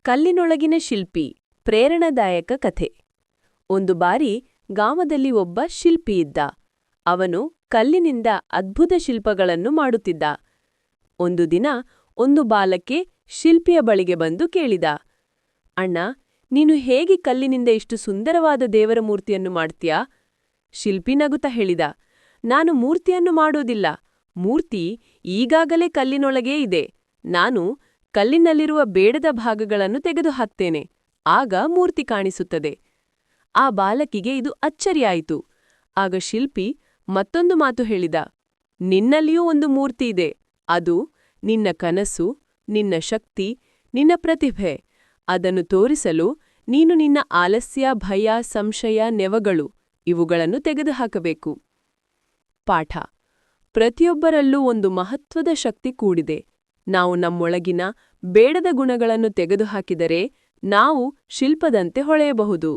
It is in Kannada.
ಕಲ್ಲಿನೊಳಗಿನ ಶಿಲ್ಪಿ ಪ್ರೇರಣಾದಾಯಕ ಕಥೆ. ಒಂದು ಬಾರಿ ಗ್ರಾಮದಲ್ಲಿ ಒಬ್ಬ ಶಿಲ್ಪಿ ಇದ್ದ. ಅವನು ಕಲ್ಲಿನಿಂದ ಅದ್ಭುತ ಶಿಲ್ಪಗಳನ್ನು ಮಾಡುತ್ತಿದ್ದ. ಒಂದು ದಿನ ಒಂದು ಬಾಲಕೆ ಶಿಲ್ಪಿಯ ಬಳಿಗೆ ಬಂದು ಕೇಳಿದ, ಅಣ್ಣ, ನೀನು ಹೇಗೆ ಕಲ್ಲಿನಿಂದ ಇಷ್ಟು ಸುಂದರವಾದ ದೇವರ ಮೂರ್ತಿಯನ್ನು ಮಾಡ್ತೀಯಾ? ಶಿಲ್ಪಿ ನಗುತ್ತಾ ಹೇಳಿದ, ನಾನು ಮೂರ್ತಿಯನ್ನು ಮಾಡೋದಿಲ್ಲ. ಮೂರ್ತಿ ಈಗಾಗಲೇ ಕಲ್ಲಿನೊಳಗೇ ಇದೆ. ನಾನು ಕಲ್ಲಿನಲ್ಲಿರುವ ಬೇಡದ ಭಾಗಗಳನ್ನು ತೆಗೆದುಹಾಕ್ತೇನೆ. ಆಗ ಮೂರ್ತಿ ಕಾಣಿಸುತ್ತದೆ. ಆ ಬಾಲಕಿಗೆ ಇದು ಅಚ್ಚರಿಯಾಯಿತು. ಆಗ ಶಿಲ್ಪಿ ಮತ್ತೊಂದು ಮಾತು ಹೇಳಿದ, ನಿನ್ನಲ್ಲಿಯೂ ಒಂದು ಮೂರ್ತಿ ಇದೆ. ಅದು ನಿನ್ನ ಕನಸು, ನಿನ್ನ ಶಕ್ತಿ, ನಿನ್ನ ಪ್ರತಿಭೆ. ಅದನ್ನು ತೋರಿಸಲು ನೀನು ನಿನ್ನ ಆಲಸ್ಯ, ಭಯ, ಸಂಶಯ, ನೆವಗಳು ಇವುಗಳನ್ನು ತೆಗೆದುಹಾಕಬೇಕು. ಪಾಠ: ಪ್ರತಿಯೊಬ್ಬರಲ್ಲೂ ಒಂದು ಮಹತ್ವದ ಶಕ್ತಿ ಕೂಡಿದೆ. ನಾವು ನಮ್ಮೊಳಗಿನ ಬೇಡದ ಗುಣಗಳನ್ನು ತೆಗೆದುಹಾಕಿದರೆ ನಾವು ಶಿಲ್ಪದಂತೆ ಹೊಳೆಯಬಹುದು.